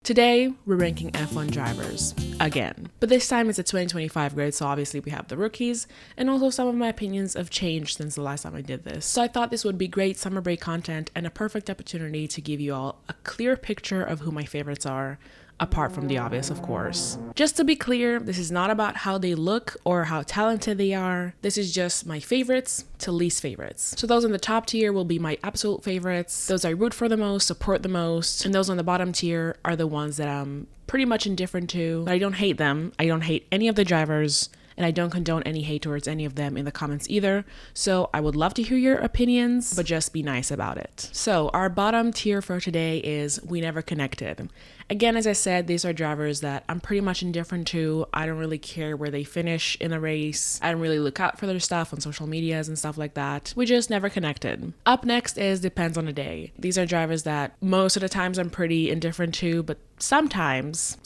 Today, we're ranking F1 drivers, again. But this time it's a 2025 grid, so obviously we have the rookies, and also some of my opinions have changed since the last time I did this. So I thought this would be great summer break content and a perfect opportunity to give you all a clear picture of who my favorites are, apart from the obvious, of course. Just to be clear, this is not about how they look or how talented they are. This is just my favorites to least favorites. So those in the top tier will be my absolute favorites, those I root for the most, support the most, and those on the bottom tier are the ones that I'm pretty much indifferent to, but I don't hate them. I don't hate any of the drivers, and I don't condone any hate towards any of them in the comments either. So I would love to hear your opinions, but just be nice about it. So our bottom tier for today is We Never Connected. Again, as I said, these are drivers that I'm pretty much indifferent to. I don't really care where they finish in a race. I don't really look out for their stuff on social medias and stuff like that. We just never connected. Up next is Depends on the Day. These are drivers that most of the times I'm pretty indifferent to, but sometimes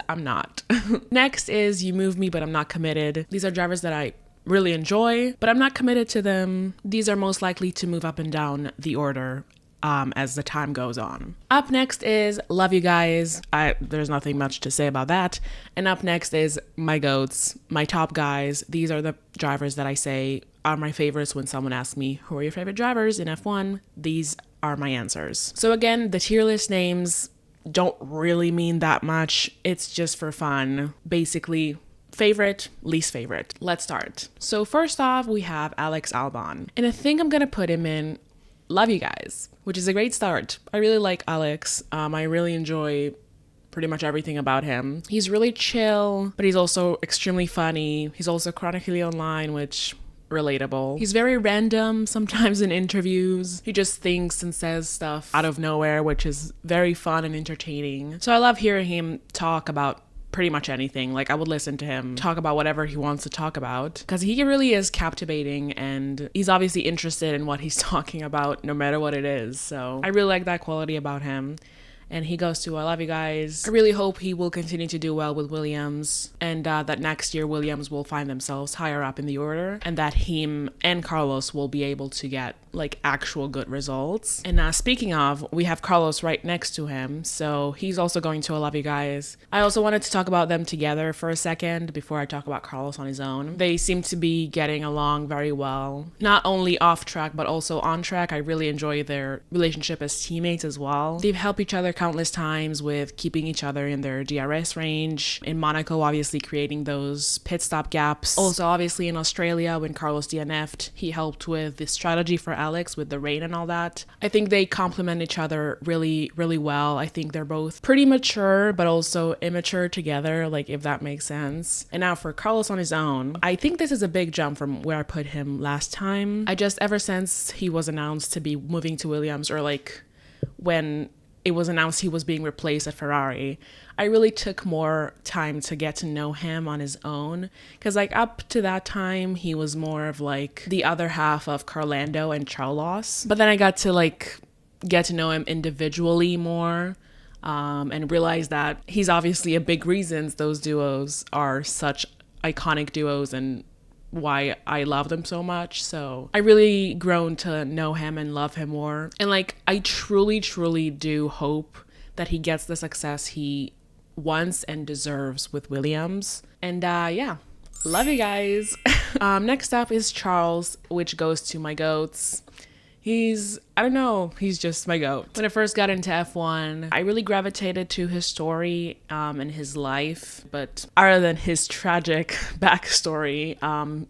I'm not. Next is You Move Me, But I'm Not Committed. These are drivers that I really enjoy, but I'm not committed to them. These are most likely to move up and down the order as the time goes on. Up next is Love You Guys. There's nothing much to say about that. And up next is My GOATs, my top guys. These are the drivers that I say are my favorites when someone asks me, who are your favorite drivers in F1? These are my answers. So again, the tier list names don't really mean that much. It's just for fun. Basically, favorite, least favorite. Let's start. So first off, we have Alex Albon. And I think I'm gonna put him in Love You Guys, which is a great start. I really like Alex. I really enjoy pretty much everything about him. He's really chill, but he's also extremely funny. He's also chronically online, which relatable. He's very random sometimes in interviews. He just thinks and says stuff out of nowhere, which is very fun and entertaining. So I love hearing him talk about pretty much anything. Like, I would listen to him talk about whatever he wants to talk about because he really is captivating and he's obviously interested in what he's talking about no matter what it is. So I really like that quality about him. And he goes to I Love You Guys. I really hope he will continue to do well with Williams and that next year Williams will find themselves higher up in the order and that him and Carlos will be able to get like actual good results. And speaking of, we have Carlos right next to him, so he's also going to I Love You Guys. I also wanted to talk about them together for a second before I talk about Carlos on his own. They seem to be getting along very well, not only off track but also on track. I really enjoy their relationship as teammates as well. They've helped each other countless times with keeping each other in their DRS range. In Monaco, obviously creating those pit stop gaps. Also, obviously in Australia, when Carlos DNF'd, he helped with the strategy for Alex with the rain and all that. I think they complement each other really, really well. I think they're both pretty mature, but also immature together, like if that makes sense. And now for Carlos on his own, I think this is a big jump from where I put him last time. Ever since he was announced to be moving to Williams, or like when it was announced he was being replaced at Ferrari, I really took more time to get to know him on his own. Because like up to that time, he was more of like the other half of Lando and Carlos. But then I got to like get to know him individually more and realize that he's obviously a big reason those duos are such iconic duos and why I love them so much. So I really grown to know him and love him more. And like, I truly do hope that he gets the success he wants and deserves with Williams. And yeah, love you guys. Next up is Charles, which goes to my GOATs. He's just my GOAT. When I first got into F1, I really gravitated to his story and his life. But other than his tragic backstory,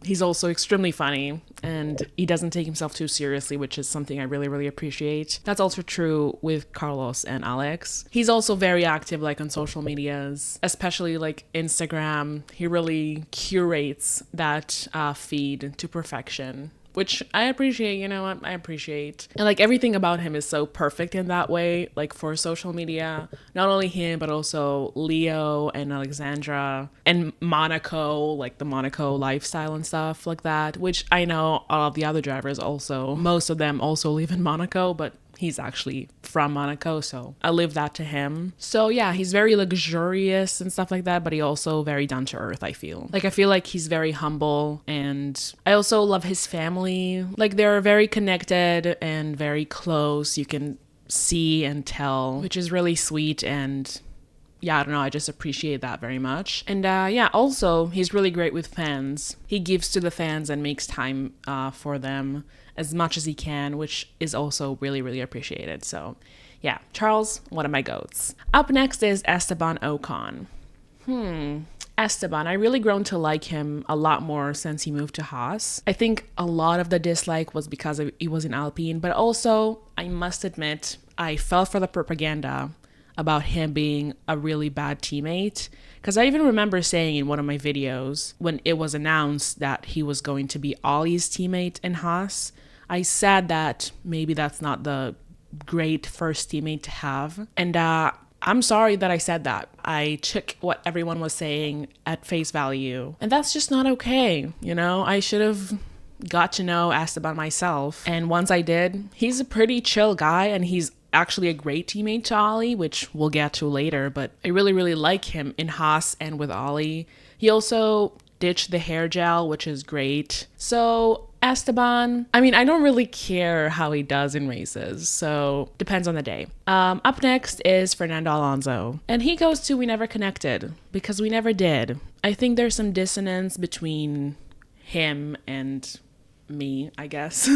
he's also extremely funny and he doesn't take himself too seriously, which is something I really appreciate. That's also true with Carlos and Alex. He's also very active like on social medias, especially like Instagram. He really curates that feed to perfection, which I appreciate. You know what? I appreciate. And like everything about him is so perfect in that way, like for social media. Not only him, but also Leo and Alexandra and Monaco, like the Monaco lifestyle and stuff like that, which I know all of the other drivers also, most of them also live in Monaco, but he's actually from Monaco, so I live that to him. So yeah, he's very luxurious and stuff like that, but he also very down to earth, I feel. Like, I feel like he's very humble, and I also love his family. Like, they're very connected and very close. You can see and tell, which is really sweet. And yeah, I don't know, I just appreciate that very much. And yeah, also, he's really great with fans. He gives to the fans and makes time for them as much as he can, which is also really, really appreciated. So yeah, Charles, one of my goats. Up next is Esteban Ocon. Esteban, I really grown to like him a lot more since he moved to Haas. I think a lot of the dislike was because he was in Alpine, but also, I must admit, I fell for the propaganda about him being a really bad teammate. Because I even remember saying in one of my videos, when it was announced that he was going to be Ollie's teammate in Haas, I said that maybe that's not the great first teammate to have. And I'm sorry that I said that. I took what everyone was saying at face value. And that's just not okay, you know? I should have got to know Esteban myself. And once I did, he's a pretty chill guy, and he's actually a great teammate to Ollie, which we'll get to later, but I really, really like him in Haas and with Ollie. He also ditched the hair gel, which is great. So Esteban, I mean, I don't really care how he does in races, so depends on the day. Up next is Fernando Alonso, and he goes to We Never Connected, because we never did. I think there's some dissonance between him and me, I guess.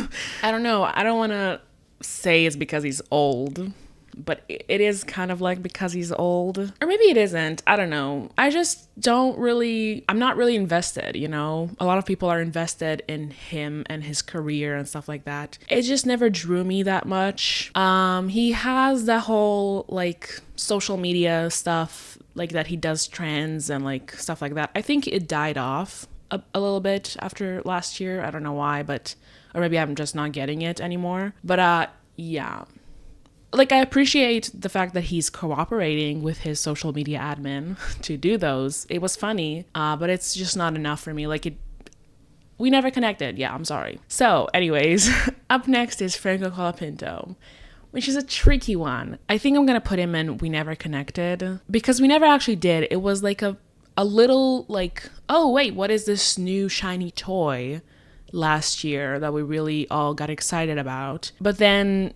I don't know, I don't want to say it's because he's old, but it is kind of like because he's old, or maybe it isn't. I don't know. I just I'm not really invested, you know? A lot of people are invested in him and his career and stuff like that. It just never drew me that much. He has the whole like social media stuff, like that he does trends and like stuff like that. I think it died off a little bit after last year. I don't know why, or maybe I'm just not getting it anymore. But yeah. Like, I appreciate the fact that he's cooperating with his social media admin to do those. It was funny, but it's just not enough for me. We never connected. Yeah, I'm sorry. So, anyways, up next is Franco Colapinto, which is a tricky one. I think I'm gonna put him in We Never Connected, because we never actually did. It was like a little like, oh wait, what is this new shiny toy last year that we really all got excited about? But then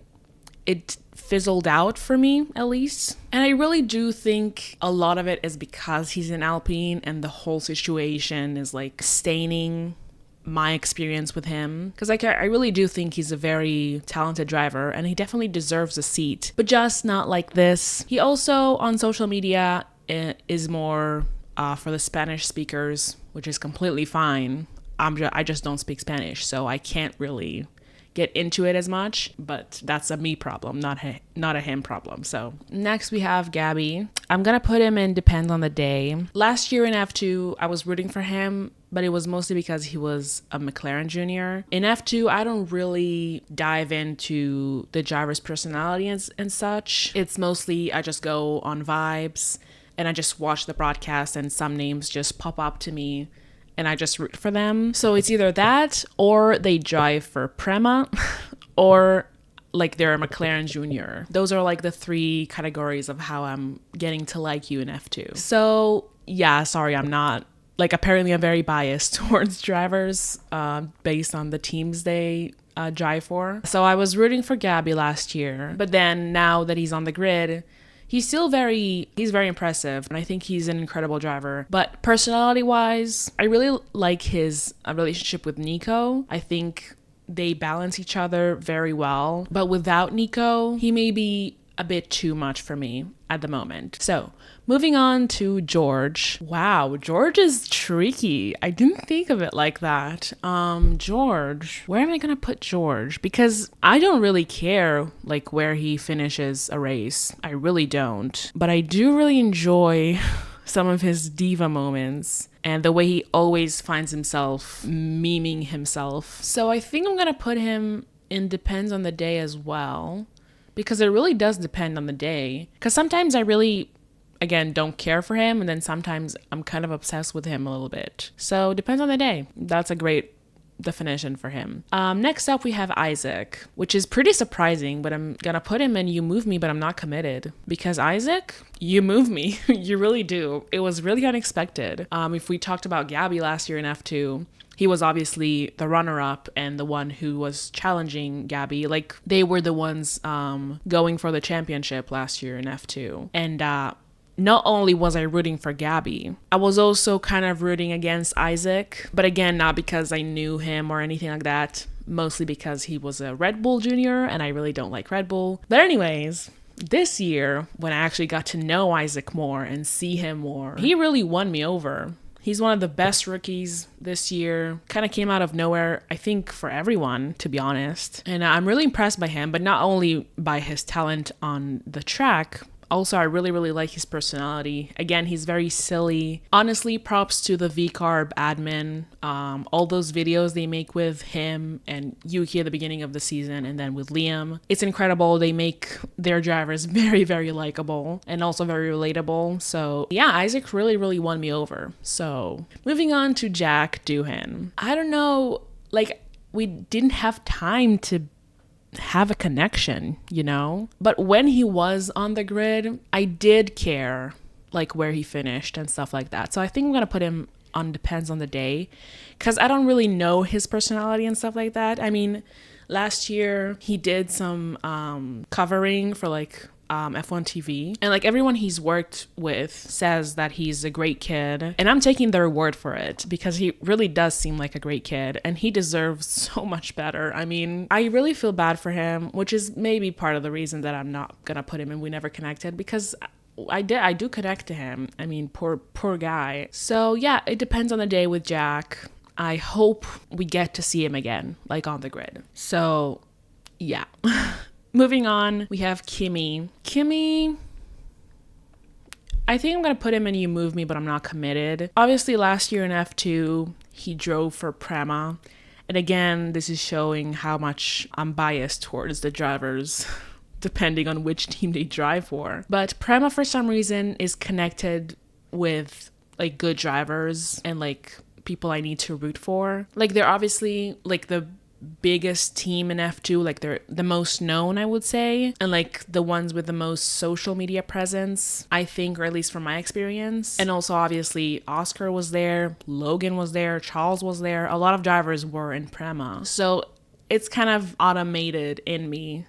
it fizzled out for me, at least. And I really do think a lot of it is because he's in Alpine and the whole situation is like staining my experience with him. Because I really do think he's a very talented driver and he definitely deserves a seat, but just not like this. He also on social media is more for the Spanish speakers, which is completely fine. I just don't speak Spanish, so I can't really get into it as much, but that's a me problem, not a him problem. So next we have Gabby. I'm gonna put him in Depends on the Day. Last year in F2, I was rooting for him, but it was mostly because he was a McLaren junior. In F2, I don't really dive into the driver's personality and such. It's mostly I just go on vibes and I just watch the broadcast and some names just pop up to me and I just root for them. So it's either that or they drive for Prema or like they're a McLaren junior. Those are like the three categories of how I'm getting to like you in F2. So yeah, sorry, I'm not, like apparently I'm very biased towards drivers based on the teams they drive for. So I was rooting for Gabby last year, but then now that he's on the grid, he's very impressive, and I think he's an incredible driver. But personality-wise, I really like his relationship with Nico. I think they balance each other very well. But without Nico, he may be a bit too much for me at the moment. So, moving on to George. Wow, George is tricky. I didn't think of it like that. George. Where am I gonna put George? Because I don't really care like where he finishes a race. I really don't. But I do really enjoy some of his diva moments and the way he always finds himself memeing himself. So I think I'm gonna put him in Depends on the Day as well, because it really does depend on the day. Because sometimes I really, again, don't care for him, and then sometimes I'm kind of obsessed with him a little bit. So depends on the day. That's a great definition for him. Next up we have Isack, which is pretty surprising, but I'm gonna put him in You Move Me, but I'm not committed, because Isack, you move me. You really do. It was really unexpected. If we talked about Gabby last year in F2, he was obviously the runner-up and the one who was challenging Gabby. Like, they were the ones going for the championship last year in F2. And not only was I rooting for Gabby, I was also kind of rooting against Isack. But again, not because I knew him or anything like that. Mostly because he was a Red Bull junior and I really don't like Red Bull. But anyways, this year, when I actually got to know Isack more and see him more, he really won me over. He's one of the best rookies this year. Kind of came out of nowhere, I think, for everyone, to be honest. And I'm really impressed by him, but not only by his talent on the track. Also, I really, really like his personality. Again, he's very silly. Honestly, props to the VCarb admin. All those videos they make with him and Yuki at the beginning of the season and then with Liam. It's incredible. They make their drivers very, very likable and also very relatable. So yeah, Isack really, really won me over. So moving on to Jack Doohan. I don't know, like, we didn't have time to have a connection, you know? But when he was on the grid, I did care, like, where he finished and stuff like that. So I think I'm gonna put him on depends on the day, because I don't really know his personality and stuff like that. I mean, last year he did some covering for like F1 TV, and like everyone he's worked with says that he's a great kid, and I'm taking their word for it because he really does seem like a great kid and he deserves so much better. I mean, I really feel bad for him, which is maybe part of the reason that I'm not gonna put him in We Never Connected, because I do connect to him. I mean, poor guy. So yeah, it depends on the day with Jack. I hope we get to see him again, like on the grid. So yeah. Moving on, we have Kimi. Kimi, I think I'm going to put him in You Move Me, but I'm not committed. Obviously, last year in F2, he drove for Prema. And again, this is showing how much I'm biased towards the drivers, depending on which team they drive for. But Prema, for some reason, is connected with, like, good drivers and, like, people I need to root for. Like, they're obviously, like, the biggest team in F2, like they're the most known, I would say, and like the ones with the most social media presence, I think, or at least from my experience. And also obviously Oscar was there, Logan was there, Charles was there, a lot of drivers were in Prema, so it's kind of automated in me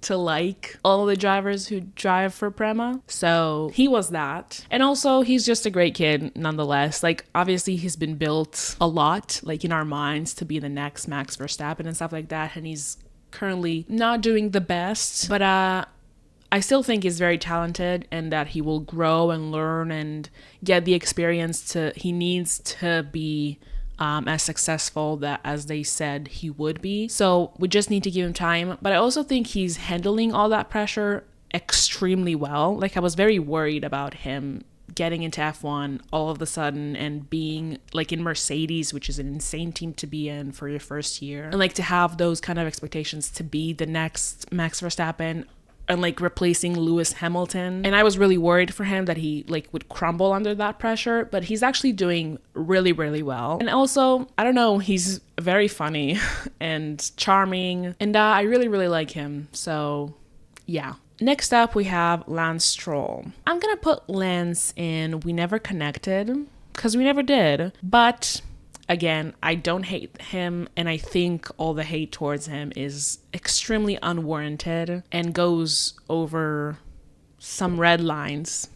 to like all the drivers who drive for Prema. So he was that. And also he's just a great kid nonetheless. Like, obviously he's been built a lot, like in our minds, to be the next Max Verstappen and stuff like that. And he's currently not doing the best, but I still think he's very talented and that he will grow and learn and get the experience he needs to be as successful as they said he would be. So we just need to give him time. But I also think he's handling all that pressure extremely well. Like, I was very worried about him getting into F1 all of a sudden and being like in Mercedes, which is an insane team to be in for your first year, and like to have those kind of expectations to be the next Max Verstappen and like replacing Lewis Hamilton. And I was really worried for him that he like would crumble under that pressure, but he's actually doing really, really well. And also, I don't know, he's very funny and charming, and I really, really like him. So yeah. Next up, we have Lance Stroll. I'm gonna put Lance in We Never Connected, because we never did, but again, I don't hate him, and I think all the hate towards him is extremely unwarranted and goes over some red lines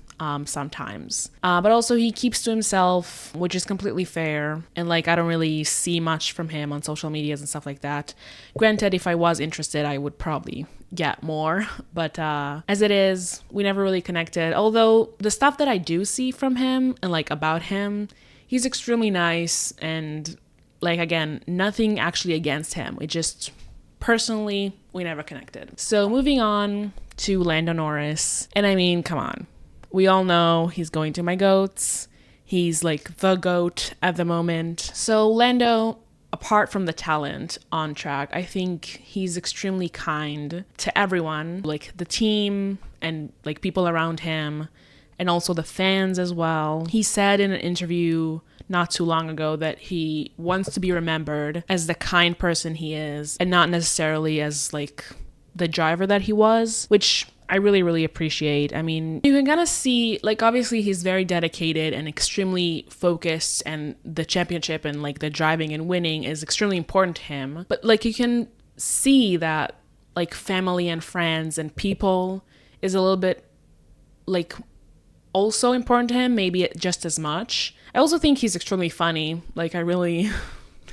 sometimes. But also he keeps to himself, which is completely fair. And like, I don't really see much from him on social medias and stuff like that. Granted, if I was interested, I would probably get more. But as it is, we never really connected. Although the stuff that I do see from him and like about him, he's extremely nice, and like, again, nothing actually against him. It just, personally, we never connected. So moving on to Lando Norris. And I mean, come on. We all know he's going to my GOATs. He's like the GOAT at the moment. So Lando, apart from the talent on track, I think he's extremely kind to everyone, like the team and like people around him, and also the fans as well. He said in an interview not too long ago that he wants to be remembered as the kind person he is and not necessarily as like the driver that he was, which I really, really appreciate. I mean, you can kind of see, like, obviously he's very dedicated and extremely focused, and the championship and like the driving and winning is extremely important to him. But like, you can see that like family and friends and people is a little bit like also important to him, maybe just as much. I also think he's extremely funny. Like, I really,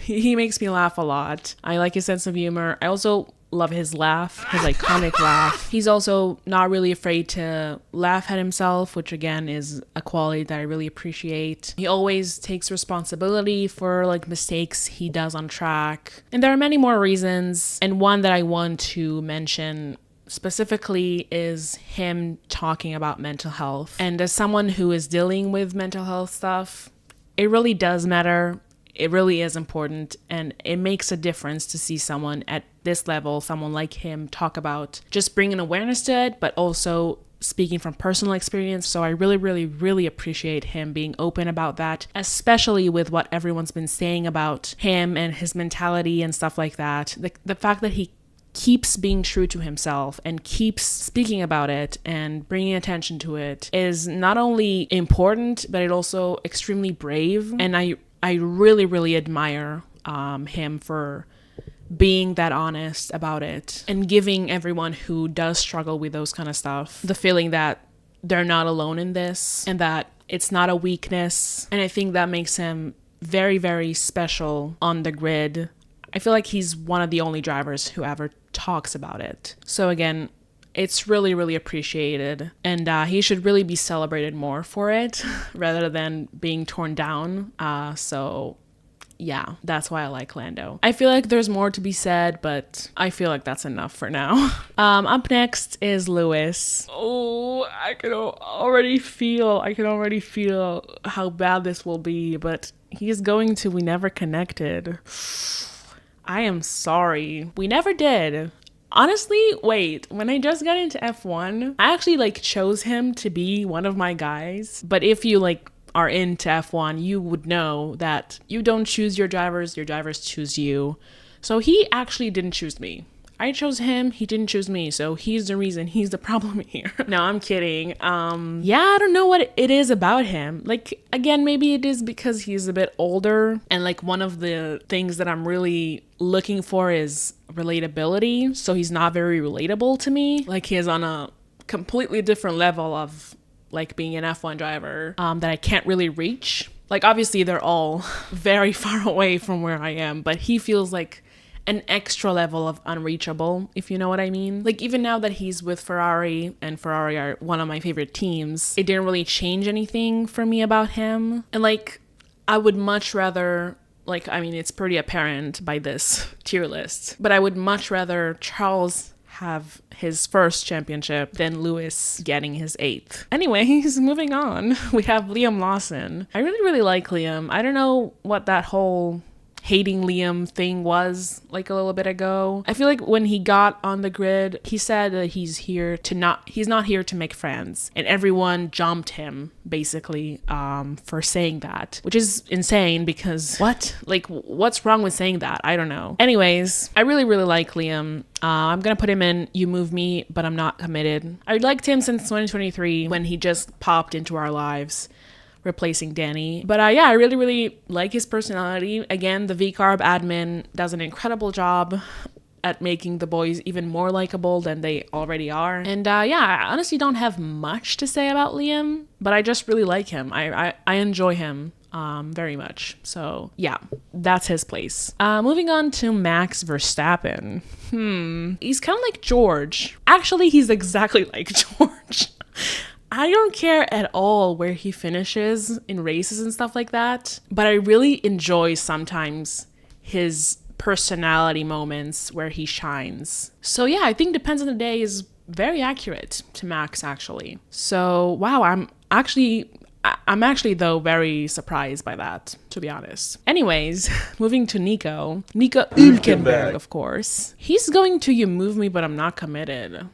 he makes me laugh a lot. I like his sense of humor. I also love his laugh, his iconic laugh. He's also not really afraid to laugh at himself, which again is a quality that I really appreciate. He always takes responsibility for like mistakes he does on track. And there are many more reasons. And one that I want to mention specifically is him talking about mental health. And as someone who is dealing with mental health stuff, it really does matter. It really is important, and it makes a difference to see someone at this level, someone like him, talk about just bringing awareness to it, but also speaking from personal experience. So I really, really, really appreciate him being open about that, especially with what everyone's been saying about him and his mentality and stuff like that. The fact that he keeps being true to himself and keeps speaking about it and bringing attention to it is not only important, but it also extremely brave. And I really, really admire him for being that honest about it and giving everyone who does struggle with those kind of stuff the feeling that they're not alone in this and that it's not a weakness. And I think that makes him very, very special on the grid. I feel like he's one of the only drivers who ever talks about it. So again, it's really, really appreciated, and he should really be celebrated more for it rather than being torn down. So yeah, that's why I like Lando. I feel like there's more to be said, but I feel like that's enough for now. Up next is Lewis. Oh, I can already feel how bad this will be, but he's going to We Never Connected. I am sorry. We never did. Honestly, wait, when I just got into F1, I actually like chose him to be one of my guys. But if you like are into F1, you would know that you don't choose your drivers choose you. So he actually didn't choose me. I chose him, he didn't choose me, so he's the reason, he's the problem here. No, I'm kidding. Yeah, I don't know what it is about him. Like, again, maybe it is because he's a bit older, and like one of the things that I'm really looking for is relatability, so he's not very relatable to me. Like, he is on a completely different level of like being an F1 driver that I can't really reach. Like, obviously they're all very far away from where I am, but he feels like an extra level of unreachable, if you know what I mean. Like, even now that he's with Ferrari, and Ferrari are one of my favorite teams, it didn't really change anything for me about him. And like, I would much rather, like, I mean, it's pretty apparent by this tier list, but I would much rather Charles have his first championship than Lewis getting his 8th. Anyways, moving on, we have Liam Lawson. I really, really like Liam. I don't know what that whole hating Liam thing was like a little bit ago. I feel like when he got on the grid, he said that he's not here to make friends, and everyone jumped him basically for saying that, which is insane because what's wrong with saying that? I don't know. Anyways, I really, really like Liam. I'm gonna put him in You Move Me, but I'm not committed. I liked him since 2023 when he just popped into our lives, replacing Danny. But yeah, I really, really like his personality. Again, the VCarb admin does an incredible job at making the boys even more likable than they already are. And yeah, I honestly don't have much to say about Liam, but I just really like him. I enjoy him very much. So yeah, that's his place. Moving on to Max Verstappen. He's kind of like George. Actually, he's exactly like George. I don't care at all where he finishes in races and stuff like that, but I really enjoy sometimes his personality moments where he shines. So yeah, I think Depends on the Day is very accurate to Max, actually. So wow, I'm actually though very surprised by that, to be honest. Anyways, moving to Nico Hülkenberg, of course. He's going to You Move Me, but I'm not committed,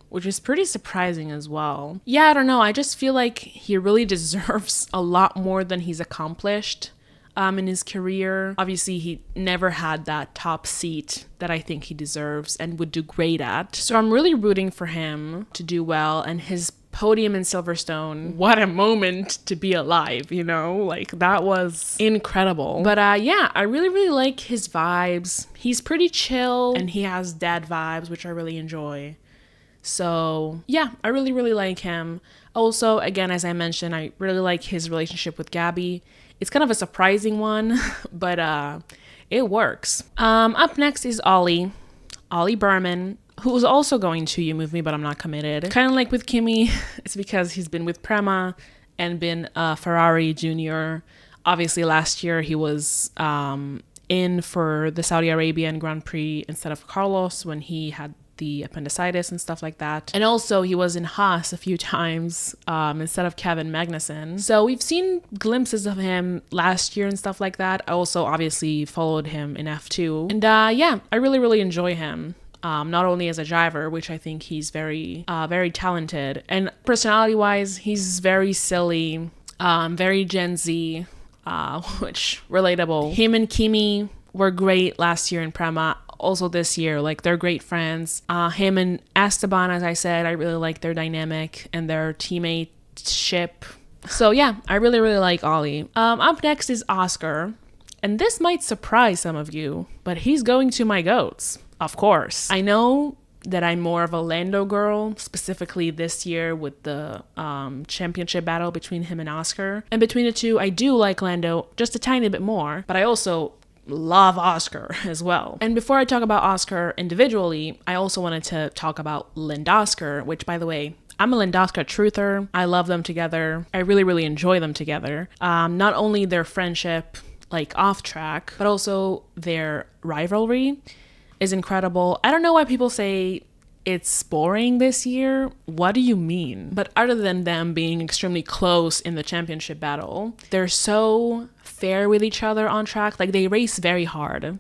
which is pretty surprising as well. Yeah, I don't know. I just feel like he really deserves a lot more than he's accomplished. in his career. Obviously, he never had that top seat that I think he deserves and would do great at. So I'm really rooting for him to do well, and his podium in Silverstone, what a moment to be alive, you know? Like, that was incredible. But yeah, I really like his vibes. He's pretty chill and he has dad vibes, which I really enjoy. So yeah, I really like him. Also, again, as I mentioned, I really like his relationship with Gabby. It's kind of a surprising one, but it works. Up next is Ollie Berman, who was also going to You Move Me, but I'm not committed. Kind of like with Kimi, it's because he's been with Prema and been a Ferrari junior. Obviously, last year he was in for the Saudi Arabian Grand Prix instead of Carlos when he had the appendicitis and stuff like that. And also he was in Haas a few times instead of Kevin Magnussen. So we've seen glimpses of him last year and stuff like that. I also obviously followed him in F2. And yeah, I really enjoy him. Not only as a driver, which I think he's very talented, and personality-wise, he's very silly, very Gen Z, which relatable. Him and Kimi were great last year in Prema. Also this year, like, they're great friends. Him and Esteban, as I said, I really like their dynamic and their teammateship. So yeah, I really like Ollie. Up next is Oscar, and this might surprise some of you, but he's going to my GOATs. Of course. I know that I'm more of a Lando girl, specifically this year with the championship battle between him and Oscar. And between the two, I do like Lando just a tiny bit more, but I also love Oscar as well. And before I talk about Oscar individually, I also wanted to talk about Lindosker, which, by the way, I'm a Lindosker truther. I love them together. I really enjoy them together. Not only their friendship, like off track, but also their rivalry is incredible. I don't know why people say it's boring this year. What do you mean? But other than them being extremely close in the championship battle, they're so fair with each other on track. Like, they race very hard,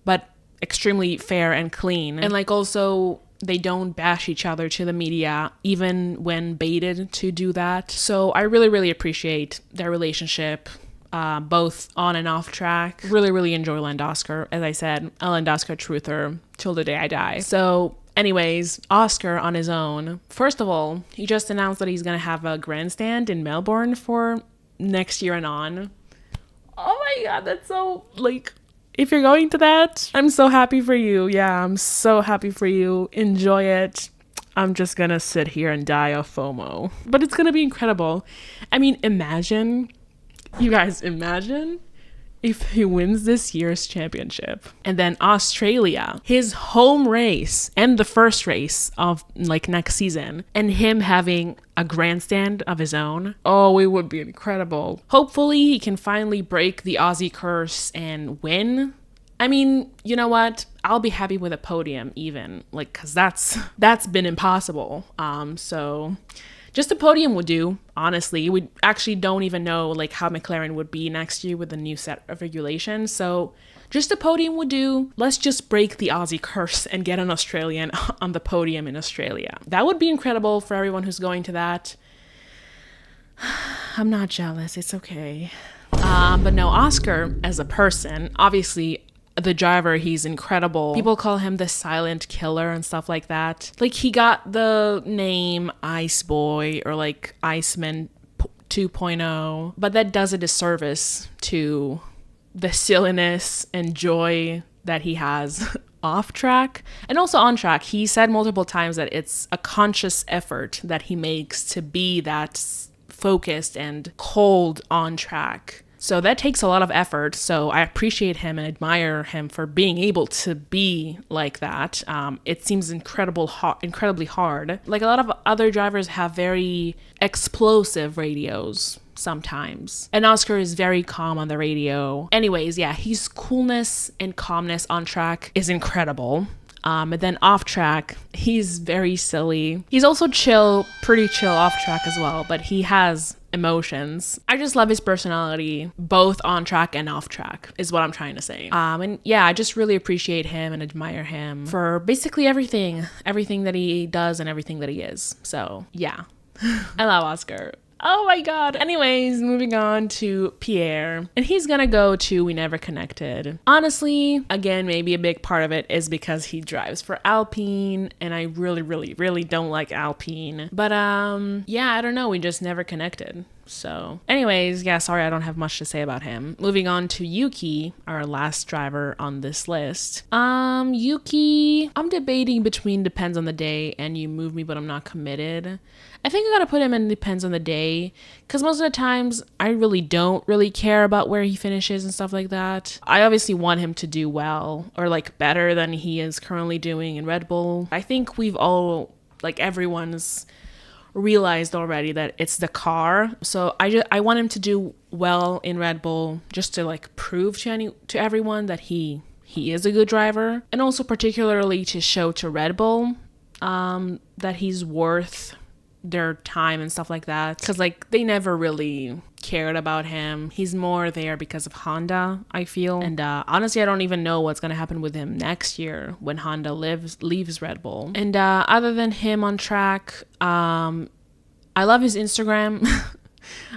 but extremely fair and clean. And like, also, they don't bash each other to the media, even when baited to do that. So I really appreciate their relationship. Both on and off track. Really enjoy Lindosker. As I said, a Lindosker truther till the day I die. So anyways, Oscar on his own. First of all, he just announced that he's going to have a grandstand in Melbourne for next year and on. Oh my God, that's so, like, if you're going to that, I'm so happy for you. Yeah, I'm so happy for you. Enjoy it. I'm just going to sit here and die of FOMO. But it's going to be incredible. I mean, you guys imagine if he wins this year's championship and then Australia, his home race and the first race of like next season, and him having a grandstand of his own. Oh, it would be incredible. Hopefully he can finally break the Aussie curse and win. I mean, you know what? I'll be happy with a podium even, like, cause that's been impossible. So just a podium would do, honestly. We actually don't even know like how McLaren would be next year with the new set of regulations. So just a podium would do. Let's just break the Aussie curse and get an Australian on the podium in Australia. That would be incredible for everyone who's going to that. I'm not jealous. It's okay. But no, Oscar as a person, obviously the driver, he's incredible. People call him the silent killer and stuff like that. Like, he got the name Ice Boy or like Iceman 2.0, but that does a disservice to the silliness and joy that he has off track and also on track. He said multiple times that it's a conscious effort that he makes to be that focused and cold on track. So that takes a lot of effort. So I appreciate him and admire him for being able to be like that. It seems incredibly hard. Like, a lot of other drivers have very explosive radios sometimes. And Oscar is very calm on the radio. Anyways, yeah, his coolness and calmness on track is incredible. And then off track, he's very silly. He's also pretty chill off track as well, but he has emotions. I just love his personality, both on track and off track, is what I'm trying to say. And yeah, I just really appreciate him and admire him for basically everything that he does and everything that he is. So yeah, I love Oscar. Oh my god. Anyways, moving on to Pierre. And he's gonna go to We Never Connected. Honestly, again, maybe a big part of it is because he drives for Alpine, and I really don't like Alpine. But yeah, I don't know, we just never connected. So anyways, yeah, sorry, I don't have much to say about him. Moving on to Yuki, our last driver on this list. Yuki, I'm debating between Depends on the Day and You Move Me But I'm Not Committed. I think I gotta put him in Depends on the Day, because most of the times I really don't care about where he finishes and stuff like that. I obviously want him to do well, or like better than he is currently doing in Red Bull. I think we've all, like everyone's realized already that it's the car. So I want him to do well in Red Bull, just to like prove to everyone that he is a good driver, and also particularly to show to Red Bull that he's worth their time and stuff like that, because like they never really cared about him. He's more there because of Honda, I feel. And honestly, I don't even know what's gonna happen with him next year when Honda leaves Red Bull. And other than him on track, I love his Instagram.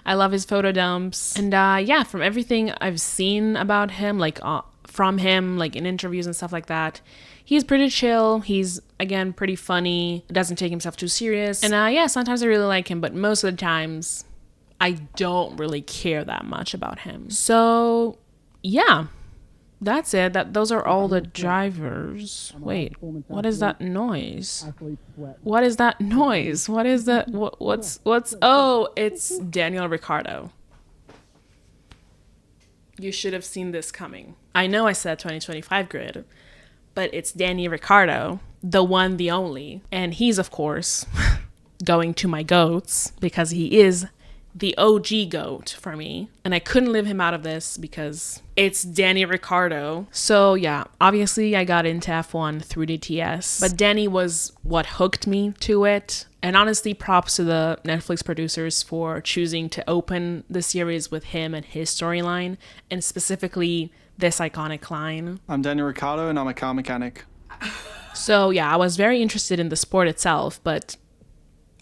I love his photo dumps. And yeah, from everything I've seen about him, like from him, like in interviews and stuff like that, he's pretty chill. He's, again, pretty funny. Doesn't take himself too serious. And yeah, sometimes I really like him, but most of the times I don't really care that much about him. So yeah, that's it. Those are all the drivers. Wait, what is that noise? What is that noise? What is that? What's? Oh, it's Daniel Ricciardo. You should have seen this coming. I know I said 2025 grid, but it's Danny Ricciardo, the one, the only. And he's, of course, going to my GOATs, because he is the OG GOAT for me. And I couldn't leave him out of this because it's Danny Ricciardo. So yeah, obviously I got into F1 through DTS, but Danny was what hooked me to it. And honestly, props to the Netflix producers for choosing to open the series with him and his storyline, and specifically this iconic line. I'm Daniel Ricciardo and I'm a car mechanic. So yeah, I was very interested in the sport itself, but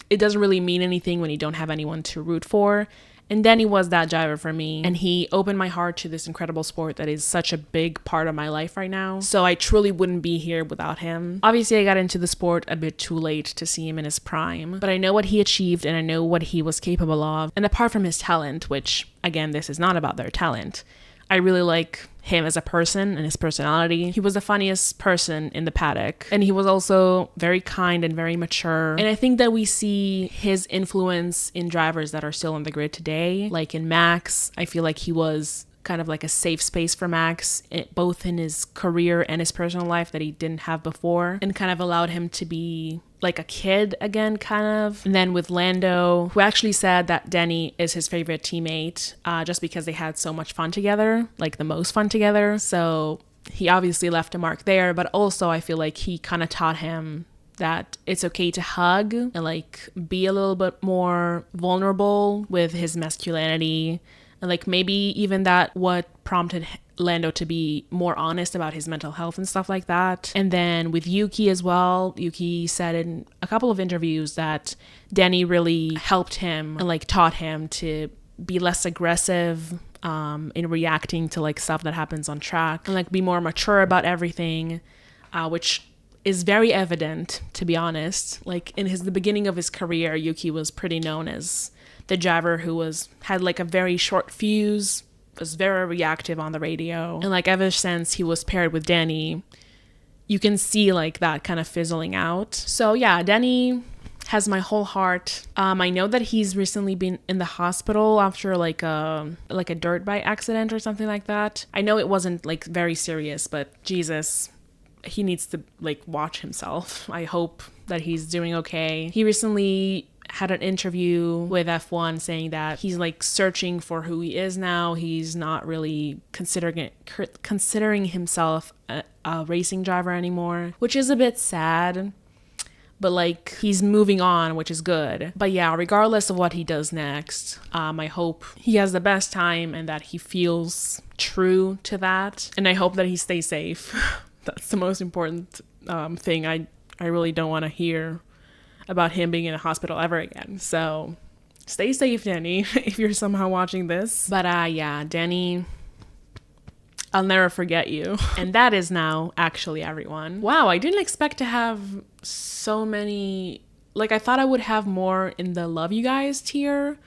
it doesn't really mean anything when you don't have anyone to root for. And Danny was that driver for me. And he opened my heart to this incredible sport that is such a big part of my life right now. So I truly wouldn't be here without him. Obviously, I got into the sport a bit too late to see him in his prime, but I know what he achieved and I know what he was capable of. And apart from his talent, which again, this is not about their talent, I really like him as a person and his personality. He was the funniest person in the paddock, and he was also very kind and very mature. And I think that we see his influence in drivers that are still on the grid today. Like in Max, I feel like he was kind of like a safe space for Max, both in his career and his personal life, that he didn't have before, and kind of allowed him to be like a kid again, kind of. And then with Lando, who actually said that Danny is his favorite teammate, just because they had so much fun together, like the most fun together. So he obviously left a mark there, but also I feel like he kind of taught him that it's okay to hug and like be a little bit more vulnerable with his masculinity. And like maybe even that what prompted Lando to be more honest about his mental health and stuff like that. And then with Yuki as well, Yuki said in a couple of interviews that Danny really helped him and like taught him to be less aggressive in reacting to like stuff that happens on track, and like be more mature about everything, which is very evident, to be honest. Like in the beginning of his career, Yuki was pretty known as the driver who had like a very short fuse, was very reactive on the radio. And like ever since he was paired with Danny, you can see like that kind of fizzling out. So yeah, Danny has my whole heart. I know that he's recently been in the hospital after like a dirt bike accident or something like that. I know it wasn't like very serious, but Jesus, he needs to like watch himself. I hope that he's doing okay. He recently had an interview with F1 saying that he's like searching for who he is now. He's not really considering himself a racing driver anymore, which is a bit sad, but like he's moving on, which is good. But yeah, regardless of what he does next, I hope he has the best time and that he feels true to that. And I hope that he stays safe. That's the most important thing. I really don't want to hear about him being in a hospital ever again. So Stay safe, Danny, if you're somehow watching this. But yeah, Danny, I'll never forget you. And that is now actually everyone. Wow, I didn't expect to have so many, like I thought I would have more in the love you guys tier,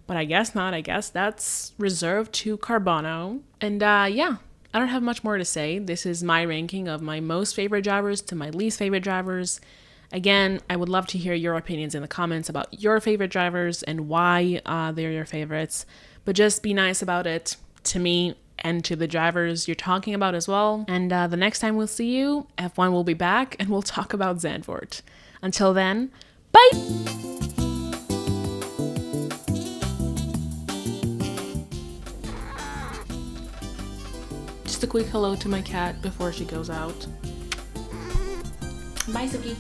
but I guess not. I guess that's reserved to Carbano. And yeah, I don't have much more to say. This is my ranking of my most favorite drivers to my least favorite drivers. Again, I would love to hear your opinions in the comments about your favorite drivers and why they're your favorites. But just be nice about it to me and to the drivers you're talking about as well. And the next time we'll see you, F1 will be back and we'll talk about Zandvoort. Until then, bye! Just a quick hello to my cat before she goes out. Bye, Suki.